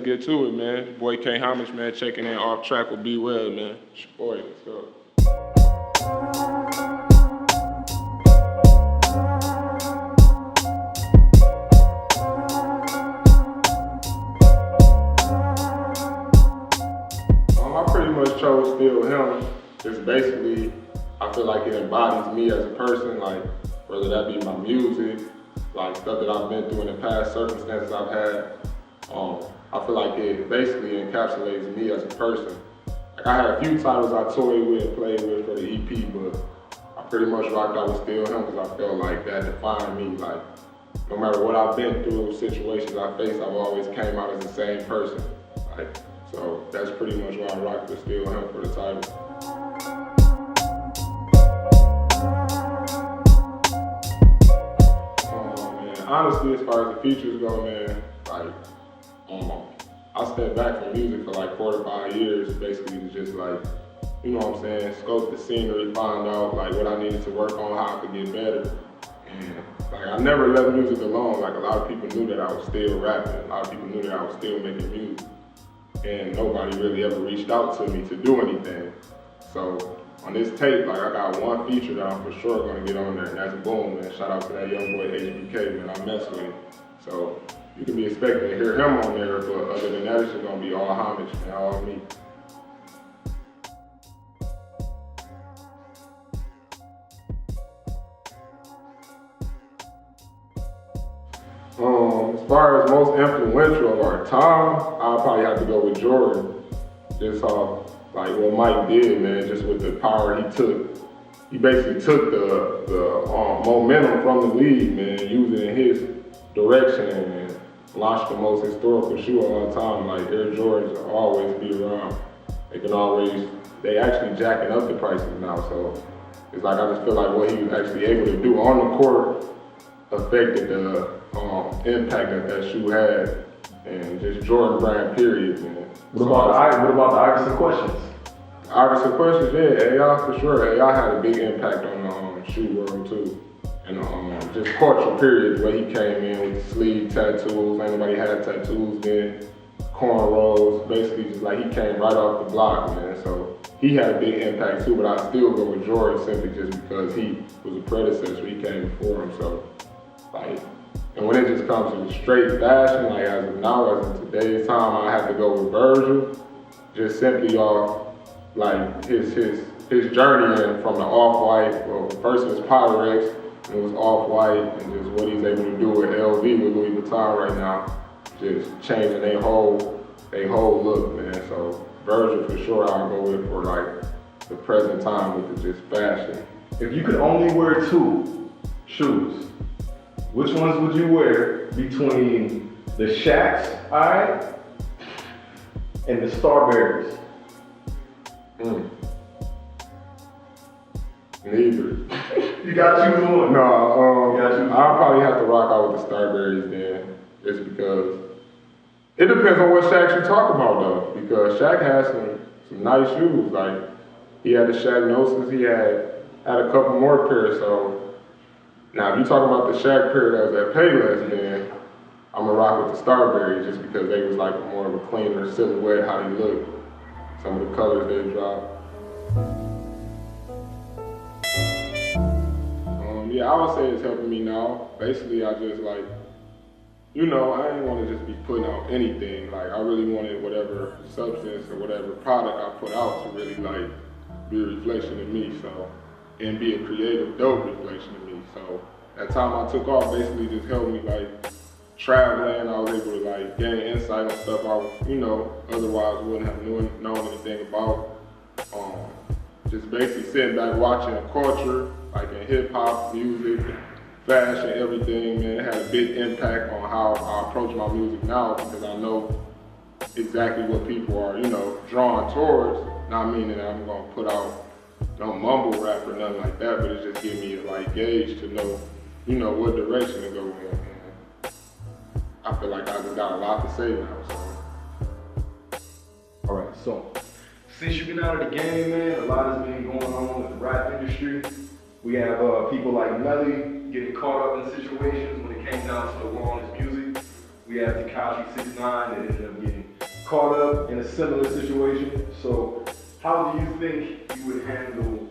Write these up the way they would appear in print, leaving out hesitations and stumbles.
get to it, man. Boy K Homage, man, checking in off track with Be Well, man. It's your boy, let's go. I pretty much chose Still Him. It's basically, I feel like it embodies me as a person, like whether that be my music, like stuff that I've been through in the past, circumstances I've had. I feel like it basically encapsulates me as a person. Like I had a few titles I toyed with and played with for the EP, but I pretty much rocked out with Still Him because I felt like that defined me. Like no matter what I've been through, situations I faced, I've always came out as the same person. Like, so that's pretty much why I rock with Still Him for the title. Honestly, as far as the features go, man, like, I stepped back from music for like 4 to 5 years, basically to just like, you know what I'm saying, scope the scenery, find out like what I needed to work on, how I could get better. And like, I never left music alone. Like a lot of people knew that I was still rapping. A lot of people knew that I was still making music. And nobody really ever reached out to me to do anything. So on this tape, like I got one feature that I'm for sure gonna get on there, and that's Boom, man. Shout out to that young boy HBK, man. I mess with him. So you can be expecting to hear him on there, but other than that, it's just gonna be all Homage, man, all me. As far as most influential of our time, I'll probably have to go with Jordan. Just off like what Mike did, man, just with the power he took. He basically took the momentum from the league, man, used it in his direction and launched the most historical shoe of all time. Like Air Jordans will always be around. They actually jacking up the prices now. So it's like I just feel like what he was actually able to do on the court affected the impact that shoe had, and just Jordan brand period, man. What about the Iverson questions? Iverson questions, yeah, AI for sure. AI had a big impact on the shoe world too. And just cultural period, where he came in with sleeve tattoos, ain't nobody had tattoos then, cornrows, basically just like he came right off the block, man. So he had a big impact too, but I still go with Jordan simply just because he was a predecessor, he came before him. So like, and when it just comes to straight fashion, like as of now, as of today's time, I have to go with Virgil, just simply off like his journey in from the off-white, well, first it was Pyrex, and it was off-white, and just what he's able to do with LV, with Louis Vuitton right now, just changing their whole look, man. So Virgil for sure I'll go with for like the present time with the just fashion. If you could only wear 2 shoes, which ones would you wear between the Shaq's eye and the Starberries? Neither. You gotta choose one. No, I'll probably have to rock out with the Starberries then, just because it depends on what Shaq you talk about though, because Shaq has some nice shoes. Like he had the Shaq Gnosis, he had a couple more pairs. So now if you talk about the Shaq pair that was at Payless, then I'm gonna rock with the Starberries just because they was like more of a cleaner silhouette, how they look. Some of the colors they dropped. Yeah, I would say it's helping me now. Basically, I just like, you know, I didn't want to just be putting out anything. Like, I really wanted whatever substance or whatever product I put out to really like be a reflection of me, so, and be a creative, dope reflection of me. So that time I took off basically just helped me like traveling. I was able to like gain insight on stuff I, you know, otherwise wouldn't have known anything about. Just basically sitting back watching culture, like in hip hop, music, fashion, everything, man. It had a big impact on how I approach my music now because I know exactly what people are, you know, drawn towards. Not meaning that I'm gonna put out no mumble rap or nothing like that, but it just gives me a like gauge to know, you know, what direction to go in. And I feel like I just got a lot to say now. So. All right, so since you've been out of the game, man, a lot has been going on with the rap industry. We have people like Melly getting caught up in situations when it came down to the war on his music. We have Tekashi 6ix9ine that ended up getting caught up in a similar situation. So how do you think you would handle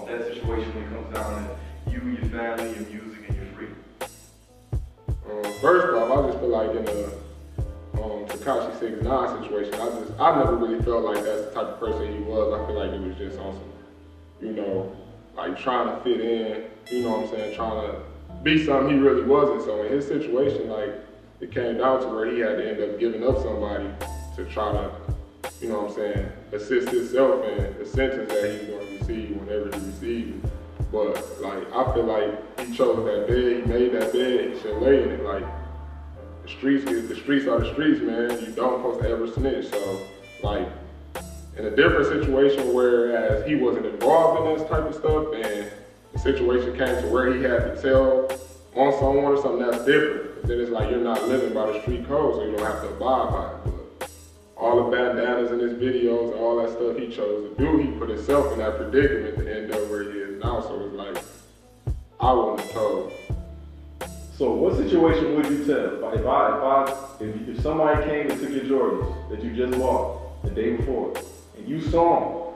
that situation when it comes down to you, your family, your music, and your freedom? First off, I just feel like in a Tekashi 6ix9ine situation, I never really felt like that's the type of person he was. I feel like he was just on some, you know, like trying to fit in, you know what I'm saying, trying to be something he really wasn't. So in his situation, like, it came down to where he had to end up giving up somebody to try to, you know what I'm saying, assist himself in the sentence that he's going to receive whenever he receives it. But like, I feel like he chose that bed, he made that bed, he should lay in it. Like, the streets are the streets, man. You don't supposed to ever snitch. So like, in a different situation, whereas he wasn't involved in this type of stuff, and the situation came to where he had to tell on someone or something, that's different. Then it's like you're not living by the street code, so you don't have to abide by it. But all the bandanas in his videos, all that stuff he chose to do, he put himself in that predicament to end up where he is now. So it's like, I wouldn't have told. So what situation would you tell? If somebody came and took your Jordans that you just bought the day before, and you saw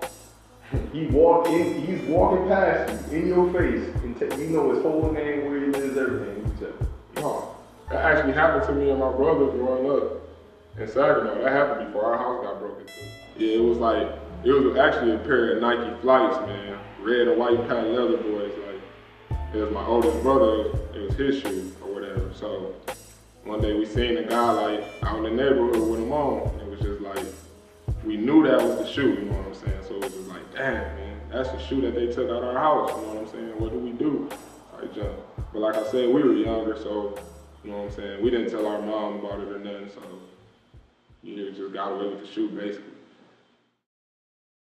him, he's walking past you in your face, and you know his whole name, where he lives, everything, you tell. No, that actually happened to me and my brother growing up in Saginaw. That happened before our house got broken into. Yeah, it was actually a pair of Nike Flights, man, red and white patent leather boys. Like, it was my oldest brother, it was his shoe or whatever. So one day we seen a guy like out in the neighborhood with him on. It was just like, we knew that was the shoe, you know what I'm saying? So it was just like, damn, man, that's the shoe that they took out our house, you know what I'm saying? What do we do? I jumped. But like I said, we were younger, so, you know what I'm saying? We didn't tell our mom about it or nothing, so you just got away with the shoe, basically.